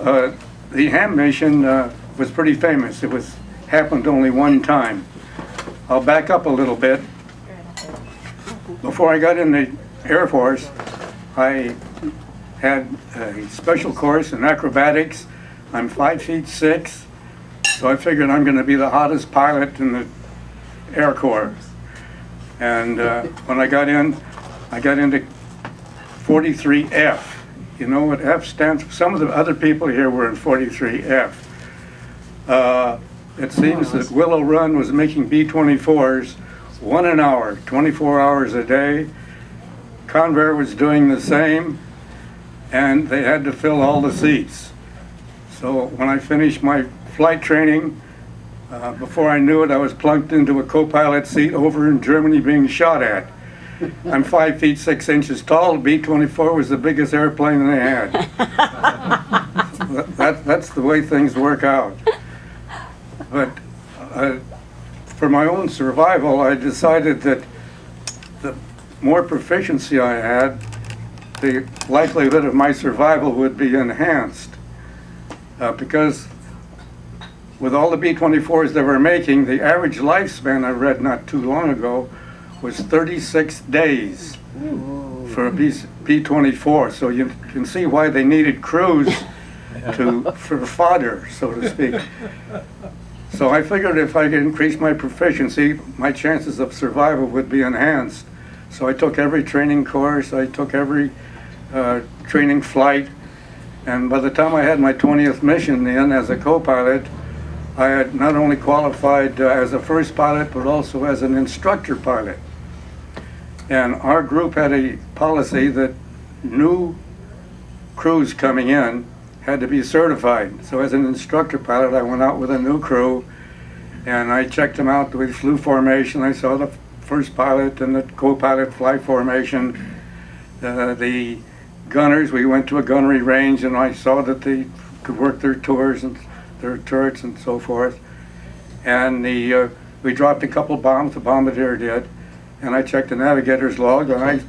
Uh, the Hamm mission was pretty famous. It happened only one time. I'll back up a little bit. Before I got in the Air Force, I had a special course in acrobatics. I'm 5'6", so I figured I'm going to be the hottest pilot in the Air Corps. And when I got into 43F. You know what F stands for? Some of the other people here were in 43F. It seems that Willow Run was making B-24s 1 an hour, 24 hours a day. Convair was doing the same, and they had to fill all the seats. So when I finished my flight training, before I knew it, I was plunked into a co-pilot seat over in Germany being shot at. I'm 5 feet 6 inches tall. The B-24 was the biggest airplane they had. That's the way things work out. But for my own survival, I decided that the more proficiency I had, the likelihood of my survival would be enhanced. Because with all the B-24s they were making, the average lifespan, I read not too long ago, was 36 days for a B-24. So you can see why they needed crews for fodder, so to speak. So I figured if I could increase my proficiency, my chances of survival would be enhanced. So I took every training course, I took every training flight, and by the time I had my 20th mission in as a co-pilot, I had not only qualified as a first pilot, but also as an instructor pilot. And our group had a policy that new crews coming in had to be certified. So as an instructor pilot, I went out with a new crew, and I checked them out. We flew formation. I saw the first pilot and the co-pilot fly formation. The gunners, we went to a gunnery range, and I saw that they could work their tours and their turrets and so forth. And we dropped a couple bombs, the bombardier did, and I checked the navigator's log and I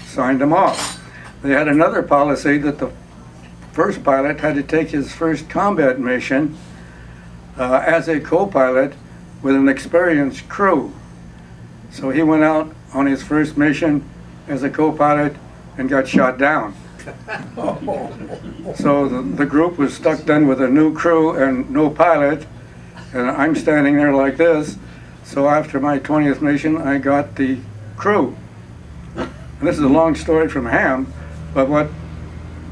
signed them off. They had another policy that the first pilot had to take his first combat mission as a co-pilot with an experienced crew. So he went out on his first mission as a co-pilot and got shot down. So the group was stuck then with a new crew and no pilot, and I'm standing there like this. So after my 20th mission, I got the crew. And this is a long story from Hamm, but what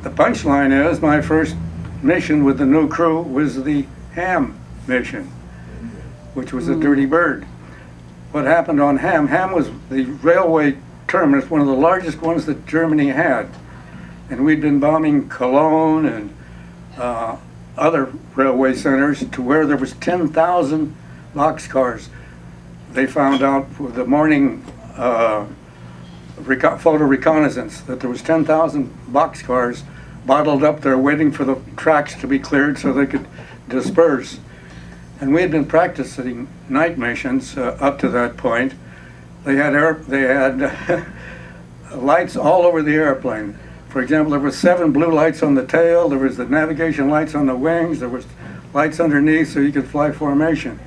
the punchline is, my first mission with the new crew was the Hamm mission, which was a dirty bird. What happened on Hamm? Hamm was the railway terminus, one of the largest ones that Germany had. And we'd been bombing Cologne and other railway centers to where there was 10,000 boxcars. They found out with the morning photo reconnaissance that there was 10,000 boxcars bottled up there waiting for the tracks to be cleared so they could disperse. And we had been practicing night missions up to that point. They had lights all over the airplane. For example, there were 7 blue lights on the tail, there was the navigation lights on the wings, there was lights underneath so you could fly formation.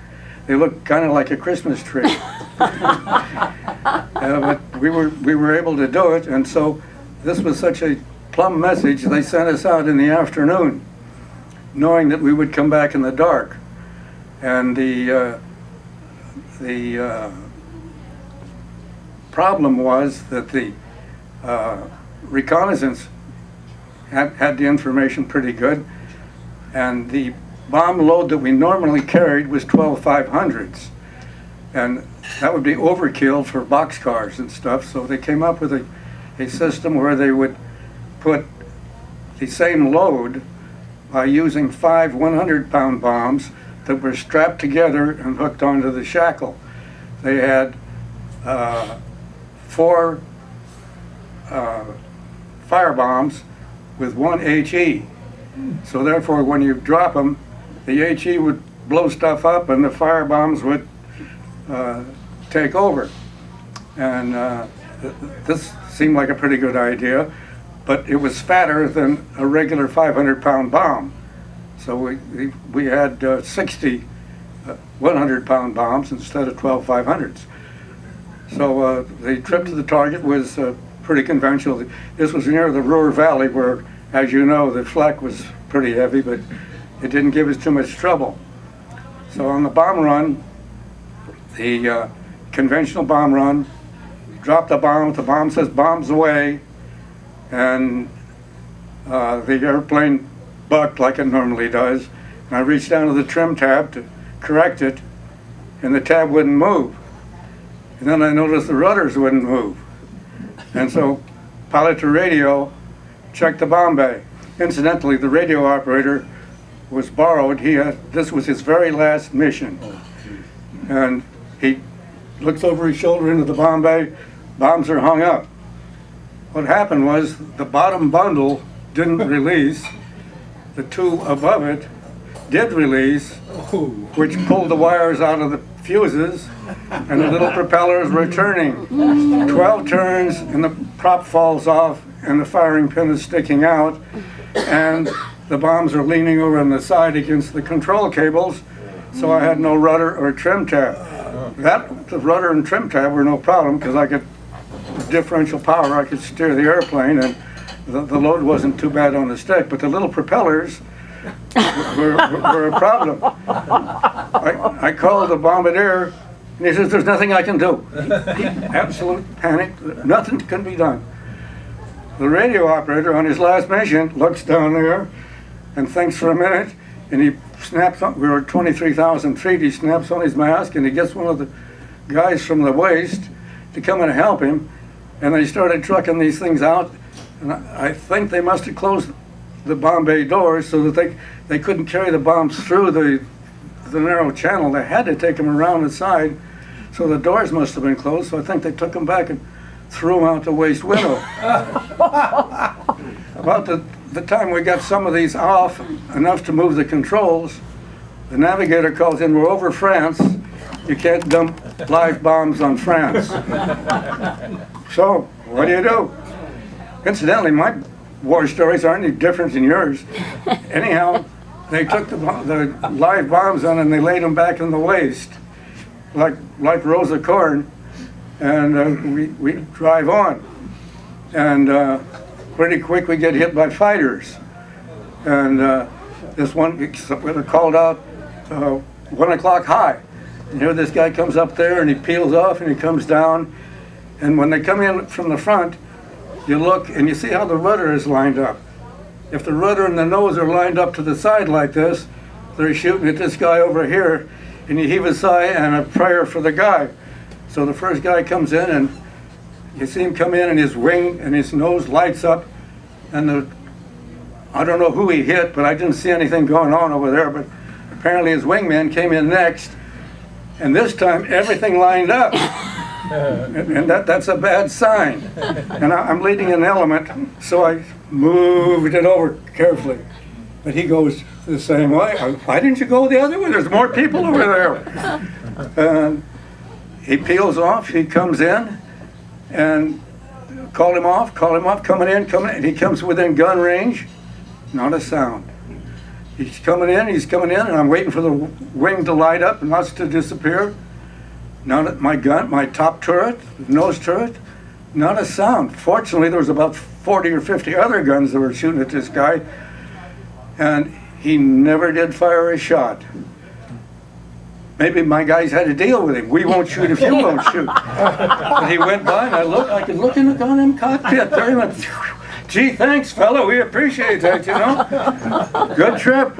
They looked kind of like a Christmas tree. But we were able to do it, and so this was such a plumb message, they sent us out in the afternoon, knowing that we would come back in the dark. And the problem was that the reconnaissance had the information pretty good, and the bomb load that we normally carried was 12 500s, and that would be overkill for boxcars and stuff. So they came up with a system where they would put the same load by using 5 100-pound bombs that were strapped together and hooked onto the shackle. They had 4 fire bombs with 1 HE. So therefore, when you drop them, the HE would blow stuff up and the fire bombs would take over. And this seemed like a pretty good idea, but it was fatter than a regular 500-pound bomb. So we had 60 100-pound bombs instead of 12 500s. So the trip to the target was pretty conventional. This was near the Ruhr Valley where, as you know, the flak was pretty heavy, but it didn't give us too much trouble. So on the bomb run, the conventional bomb run, dropped the bomb says bombs away, and the airplane bucked like it normally does. And I reached down to the trim tab to correct it, and the tab wouldn't move. And then I noticed the rudders wouldn't move. And so pilot to radio checked the bomb bay. Incidentally, the radio operator was borrowed. This was his very last mission. And he looks over his shoulder into the bomb bay. Bombs are hung up. What happened was the bottom bundle didn't release. The two above it did release, which pulled the wires out of the fuses, and the little propellers were turning. 12 turns, and the prop falls off, and the firing pin is sticking out, and the bombs are leaning over on the side against the control cables, so I had no rudder or trim tab. The rudder and trim tab were no problem, because I could, with differential power, I could steer the airplane, and the load wasn't too bad on the stick, but the little propellers were a problem. I called the bombardier, and he says, "There's nothing I can do." Absolute panic, nothing can be done. The radio operator on his last mission looks down there and thinks for a minute, and he snaps on, we were at 23,000 feet, he snaps on his mask, and he gets one of the guys from the waist to come and help him, and they started trucking these things out, and I think they must have closed the bomb bay doors so that they couldn't carry the bombs through the narrow channel. They had to take them around the side, so the doors must have been closed, so I think they took them back and threw them out the waist window. About the time we got some of these off, enough to move the controls, the navigator calls in, "We're over France. You can't dump live bombs on France." So, what do you do? Incidentally, my war stories aren't any different than yours. Anyhow, they took the live bombs on and they laid them back in the waist, like rows of corn, and we drive on. And pretty quick we get hit by fighters. And this one, we called out 1 o'clock high. And here this guy comes up there and he peels off and he comes down. And when they come in from the front, you look and you see how the rudder is lined up. If the rudder and the nose are lined up to the side like this, they're shooting at this guy over here, and you heave a sigh and a prayer for the guy. So the first guy comes in and you see him come in and his wing and his nose lights up, and I don't know who he hit, but I didn't see anything going on over there, but apparently his wingman came in next, and this time everything lined up. And that's a bad sign. And I'm leading an element, so I moved it over carefully. But he goes the same way. Why didn't you go the other way? There's more people over there. And he peels off, he comes in, and call him off, coming in, and he comes within gun range, not a sound. He's coming in, and I'm waiting for the wing to light up and us to disappear. Not my gun, my top turret, nose turret, not a sound. Fortunately, there was about 40 or 50 other guns that were shooting at this guy, and he never did fire a shot. Maybe my guys had a deal with him. We won't shoot if you won't shoot. But he went by, and I could look in the goddamn cockpit there. He went, "Gee, thanks, fella. We appreciate that, you know. Good trip."